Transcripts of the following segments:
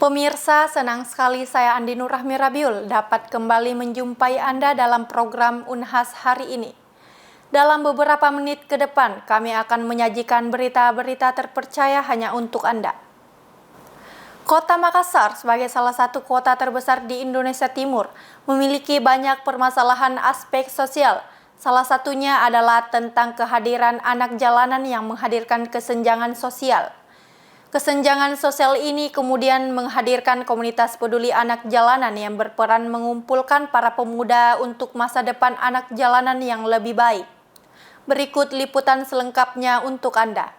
Pemirsa, senang sekali saya Andi Nur Rahmi Rabiul dapat kembali menjumpai Anda dalam program Unhas hari ini. Dalam beberapa menit ke depan, kami akan menyajikan berita-berita terpercaya hanya untuk Anda. Kota Makassar sebagai salah satu kota terbesar di Indonesia Timur memiliki banyak permasalahan aspek sosial. Salah satunya adalah tentang kehadiran anak jalanan yang menghadirkan kesenjangan sosial. Kesenjangan sosial ini kemudian menghadirkan komunitas peduli anak jalanan yang berperan mengumpulkan para pemuda untuk masa depan anak jalanan yang lebih baik. Berikut liputan selengkapnya untuk Anda.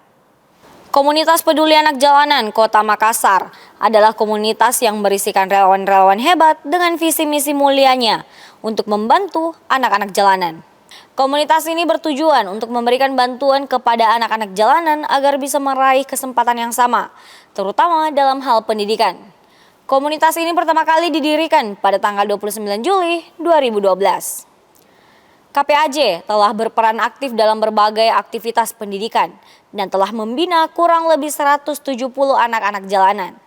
Komunitas peduli anak jalanan Kota Makassar adalah komunitas yang berisikan relawan-relawan hebat dengan visi misi mulianya untuk membantu anak-anak jalanan. Komunitas ini bertujuan untuk memberikan bantuan kepada anak-anak jalanan agar bisa meraih kesempatan yang sama, terutama dalam hal pendidikan. Komunitas ini pertama kali didirikan pada tanggal 29 Juli 2012. KPAJ telah berperan aktif dalam berbagai aktivitas pendidikan dan telah membina kurang lebih 170 anak-anak jalanan.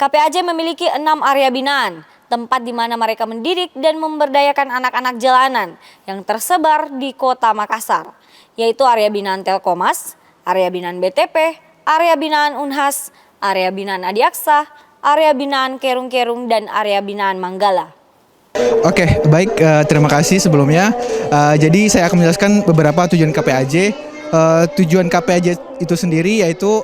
KPAJ memiliki 6 area binaan, tempat di mana mereka mendidik dan memberdayakan anak-anak jalanan yang tersebar di Kota Makassar, yaitu area binaan Telkomas, area binaan BTP, area binaan Unhas, area binaan Adiaksa, area binaan Kerung-Kerung, dan area binaan Manggala. Oke, baik, terima kasih sebelumnya. Jadi saya akan menjelaskan beberapa tujuan KPAJ. Tujuan KPAJ itu sendiri yaitu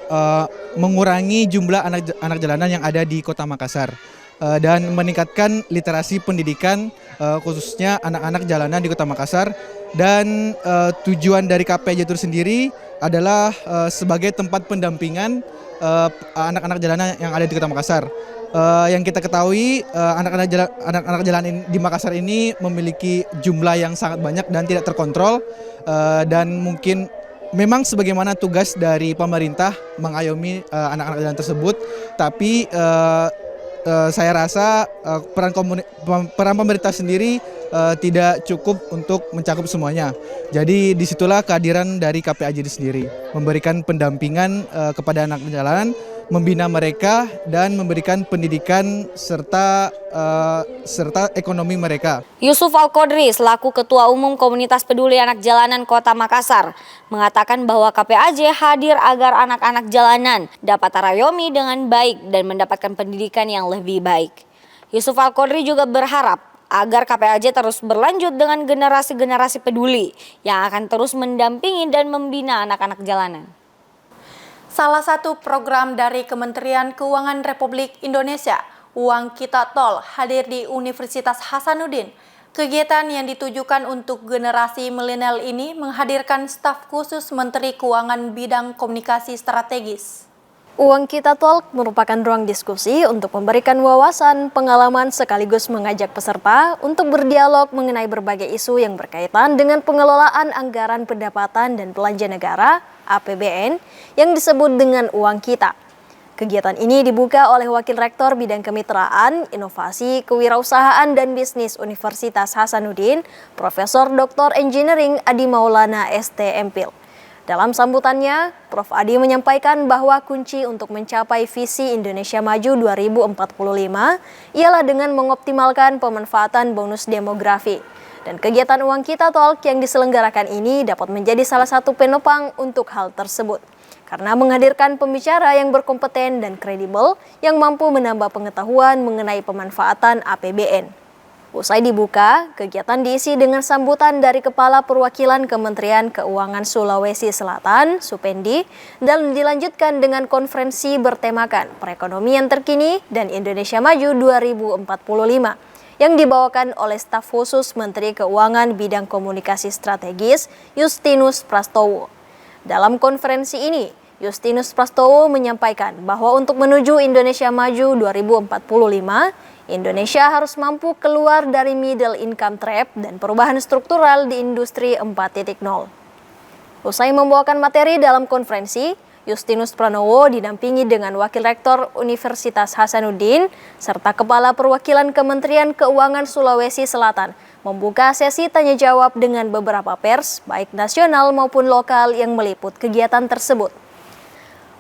mengurangi jumlah anak jalanan yang ada di Kota Makassar. Dan meningkatkan literasi pendidikan khususnya anak-anak jalanan di Kota Makassar. Dan tujuan dari KPAJ itu sendiri adalah sebagai tempat pendampingan anak-anak jalanan yang ada di Kota Makassar. Yang kita ketahui anak-anak jalanan di Makassar ini memiliki jumlah yang sangat banyak dan tidak terkontrol, dan mungkin memang sebagaimana tugas dari pemerintah mengayomi anak-anak jalanan tersebut, tapi saya rasa peran pemerintah sendiri tidak cukup untuk mencakup semuanya. Jadi disitulah kehadiran dari KPAJ sendiri, memberikan pendampingan kepada anak jalanan, membina mereka dan memberikan pendidikan serta ekonomi mereka. Yusuf Al-Qodri selaku Ketua Umum Komunitas Peduli Anak Jalanan Kota Makassar mengatakan bahwa KPAJ hadir agar anak-anak jalanan dapat terayomi dengan baik dan mendapatkan pendidikan yang lebih baik. Yusuf Al-Qodri juga berharap agar KPAJ terus berlanjut dengan generasi-generasi peduli yang akan terus mendampingi dan membina anak-anak jalanan. Salah satu program dari Kementerian Keuangan Republik Indonesia, Uang Kita Tol, hadir di Universitas Hasanuddin. Kegiatan yang ditujukan untuk generasi milenial ini menghadirkan staf khusus Menteri Keuangan bidang komunikasi strategis. Uang Kita Tol merupakan ruang diskusi untuk memberikan wawasan, pengalaman sekaligus mengajak peserta untuk berdialog mengenai berbagai isu yang berkaitan dengan pengelolaan anggaran pendapatan dan belanja negara (APBN) yang disebut dengan Uang Kita. Kegiatan ini dibuka oleh Wakil Rektor Bidang Kemitraan, Inovasi, Kewirausahaan dan Bisnis Universitas Hasanuddin, Profesor Dr. Engineering Adi Maulana ST Empil. Dalam sambutannya, Prof. Adi menyampaikan bahwa kunci untuk mencapai visi Indonesia Maju 2045 ialah dengan mengoptimalkan pemanfaatan bonus demografi. Dan kegiatan Uang Kita Talk yang diselenggarakan ini dapat menjadi salah satu penopang untuk hal tersebut. Karena menghadirkan pembicara yang berkompeten dan kredibel yang mampu menambah pengetahuan mengenai pemanfaatan APBN. Usai dibuka, kegiatan diisi dengan sambutan dari Kepala Perwakilan Kementerian Keuangan Sulawesi Selatan, Supendi, dan dilanjutkan dengan konferensi bertemakan Perekonomian Terkini dan Indonesia Maju 2045 yang dibawakan oleh staf khusus Menteri Keuangan bidang komunikasi strategis Justinus Prastowo. Dalam konferensi ini, Justinus Prastowo menyampaikan bahwa untuk menuju Indonesia Maju 2045, Indonesia harus mampu keluar dari middle income trap dan perubahan struktural di industri 4.0. Usai membawakan materi dalam konferensi, Justinus Pranowo didampingi dengan Wakil Rektor Universitas Hasanuddin serta Kepala Perwakilan Kementerian Keuangan Sulawesi Selatan membuka sesi tanya jawab dengan beberapa pers, baik nasional maupun lokal yang meliput kegiatan tersebut.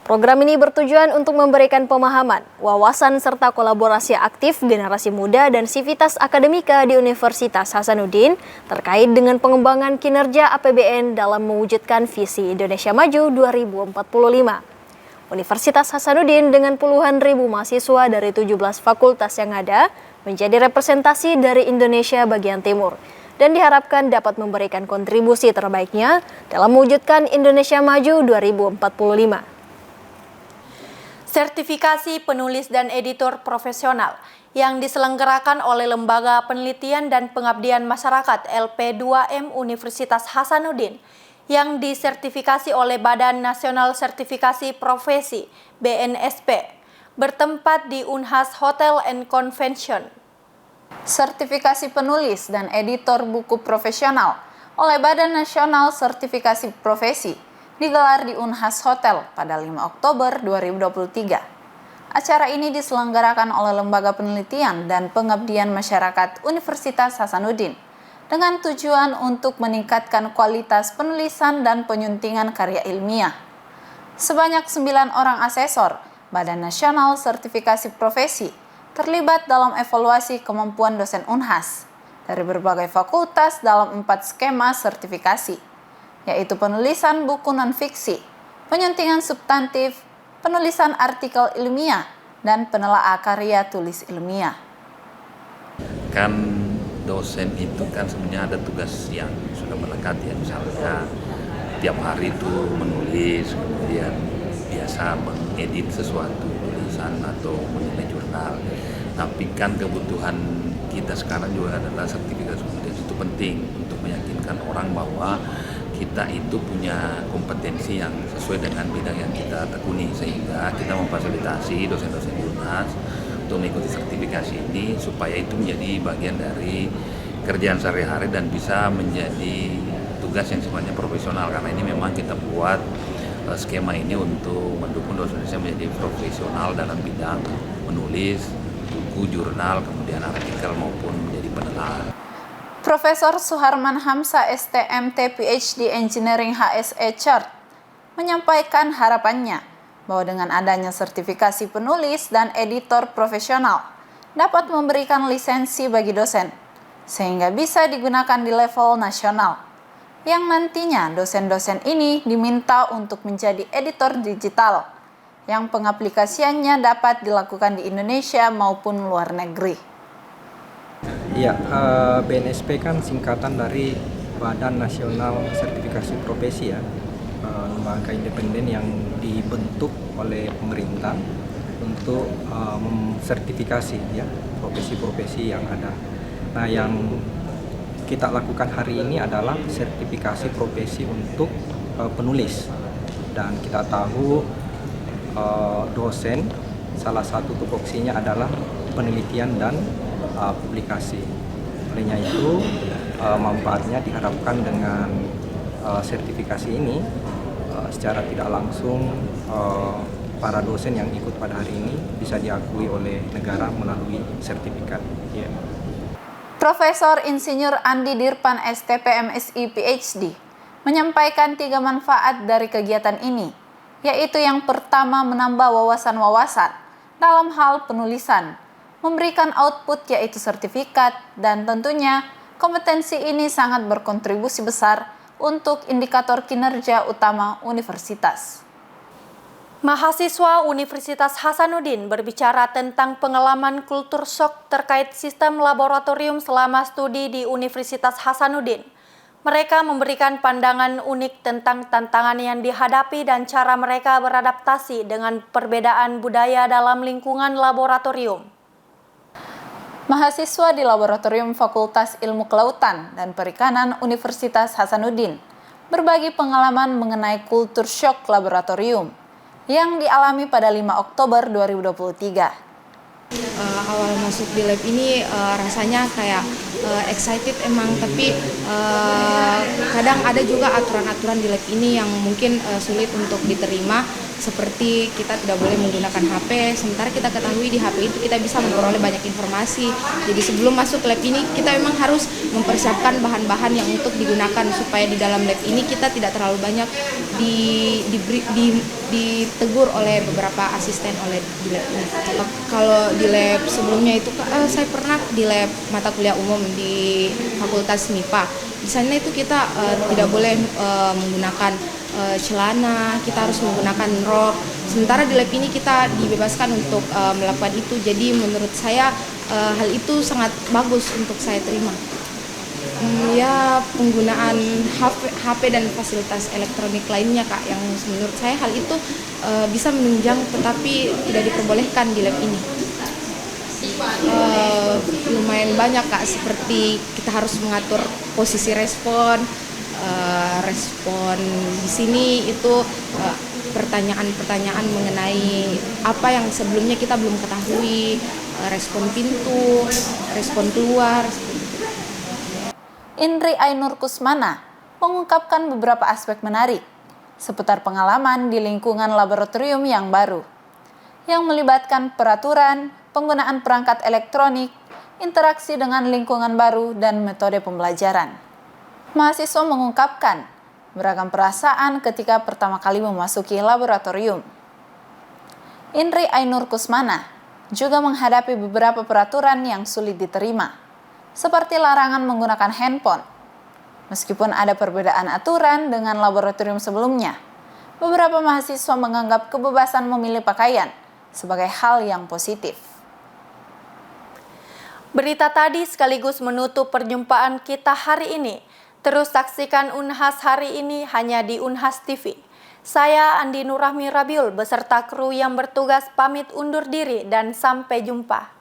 Program ini bertujuan untuk memberikan pemahaman, wawasan, serta kolaborasi aktif generasi muda dan sivitas akademika di Universitas Hasanuddin terkait dengan pengembangan kinerja APBN dalam mewujudkan visi Indonesia Maju 2045. Universitas Hasanuddin dengan puluhan ribu mahasiswa dari 17 fakultas yang ada menjadi representasi dari Indonesia bagian timur dan diharapkan dapat memberikan kontribusi terbaiknya dalam mewujudkan Indonesia Maju 2045. Sertifikasi penulis dan editor profesional yang diselenggarakan oleh Lembaga Penelitian dan Pengabdian Masyarakat LP2M Universitas Hasanuddin yang disertifikasi oleh Badan Nasional Sertifikasi Profesi BNSP bertempat di Unhas Hotel and Convention. Sertifikasi penulis dan editor buku profesional oleh Badan Nasional Sertifikasi Profesi digelar di Unhas Hotel pada 5 Oktober 2023. Acara ini diselenggarakan oleh Lembaga Penelitian dan Pengabdian Masyarakat Universitas Hasanuddin dengan tujuan untuk meningkatkan kualitas penulisan dan penyuntingan karya ilmiah. Sebanyak 9 orang asesor Badan Nasional Sertifikasi Profesi terlibat dalam evaluasi kemampuan dosen Unhas dari berbagai fakultas dalam 4 skema sertifikasi, yaitu penulisan buku non-fiksi, penyuntingan substantif, penulisan artikel ilmiah, dan penelaah karya tulis ilmiah. Kan dosen itu kan sebenarnya ada tugas yang sudah melekat ya, misalnya tiap hari itu menulis, kemudian biasa mengedit sesuatu tulisan atau menulis jurnal. Tapi kan kebutuhan kita sekarang juga adalah sertifikasi itu penting untuk meyakinkan orang bahwa kita itu punya kompetensi yang sesuai dengan bidang yang kita tekuni, sehingga kita memfasilitasi dosen-dosen Unhas untuk mengikuti sertifikasi ini supaya itu menjadi bagian dari kerjaan sehari-hari dan bisa menjadi tugas yang sifatnya profesional, karena ini memang kita buat skema ini untuk mendukung dosen Indonesia menjadi profesional dalam bidang menulis buku, jurnal, kemudian artikel maupun menjadi penelaah. Profesor Suharman Hamsa STMT PhD Engineering HSE Chart menyampaikan harapannya bahwa dengan adanya sertifikasi penulis dan editor profesional dapat memberikan lisensi bagi dosen sehingga bisa digunakan di level nasional, yang nantinya dosen-dosen ini diminta untuk menjadi editor digital yang pengaplikasiannya dapat dilakukan di Indonesia maupun luar negeri. Ya, BNSP kan singkatan dari Badan Nasional Sertifikasi Profesi ya, lembaga independen yang dibentuk oleh pemerintah untuk mensertifikasi ya profesi-profesi yang ada. Nah, yang kita lakukan hari ini adalah sertifikasi profesi untuk penulis, dan kita tahu dosen salah satu tupoksinya adalah penelitian dan publikasi. Olehnya itu manfaatnya diharapkan dengan sertifikasi ini secara tidak langsung para dosen yang ikut pada hari ini bisa diakui oleh negara melalui sertifikat. Yeah. Profesor Insinyur Andi Dirpan STP MSI PhD menyampaikan 3 manfaat dari kegiatan ini, yaitu yang pertama menambah wawasan-wawasan dalam hal penulisan, memberikan output yaitu sertifikat, dan tentunya kompetensi ini sangat berkontribusi besar untuk indikator kinerja utama universitas. Mahasiswa Universitas Hasanuddin berbicara tentang pengalaman kultur shock terkait sistem laboratorium selama studi di Universitas Hasanuddin. Mereka memberikan pandangan unik tentang tantangan yang dihadapi dan cara mereka beradaptasi dengan perbedaan budaya dalam lingkungan laboratorium. Mahasiswa di Laboratorium Fakultas Ilmu Kelautan dan Perikanan Universitas Hasanuddin berbagi pengalaman mengenai kultur shock laboratorium yang dialami pada 5 Oktober 2023. Awal masuk di lab ini rasanya kayak excited emang, tapi kadang ada juga aturan-aturan di lab ini yang mungkin sulit untuk diterima, seperti kita tidak boleh menggunakan HP, sementara kita ketahui di HP itu kita bisa memperoleh banyak informasi. Jadi sebelum masuk lab ini kita memang harus mempersiapkan bahan-bahan yang untuk digunakan supaya di dalam lab ini kita tidak terlalu banyak ditegur oleh beberapa asisten oleh di lab ini. Kalau di lab sebelumnya itu saya pernah di lab mata kuliah umum di Fakultas MIPA. Di sana itu kita tidak boleh menggunakan celana, kita harus menggunakan rok. Sementara di lab ini kita dibebaskan untuk melakukan itu. Jadi menurut saya hal itu sangat bagus untuk saya terima. Ya, penggunaan HP dan fasilitas elektronik lainnya Kak, yang menurut saya hal itu bisa menunjang tetapi tidak diperbolehkan di lab ini. Lumayan banyak Kak, seperti kita harus mengatur posisi respon di sini itu pertanyaan-pertanyaan mengenai apa yang sebelumnya kita belum ketahui, respon pintu, respon keluar. Indri Ainur Kusmana mengungkapkan beberapa aspek menarik seputar pengalaman di lingkungan laboratorium yang baru, yang melibatkan peraturan, penggunaan perangkat elektronik, interaksi dengan lingkungan baru, dan metode pembelajaran. Mahasiswa mengungkapkan beragam perasaan ketika pertama kali memasuki laboratorium. Indri Ainur Kusmana juga menghadapi beberapa peraturan yang sulit diterima, seperti larangan menggunakan handphone. Meskipun ada perbedaan aturan dengan laboratorium sebelumnya, beberapa mahasiswa menganggap kebebasan memilih pakaian sebagai hal yang positif. Berita tadi sekaligus menutup perjumpaan kita hari ini. Terus saksikan Unhas hari ini hanya di Unhas TV. Saya Andi Nurrahmi Rabiul beserta kru yang bertugas pamit undur diri dan sampai jumpa.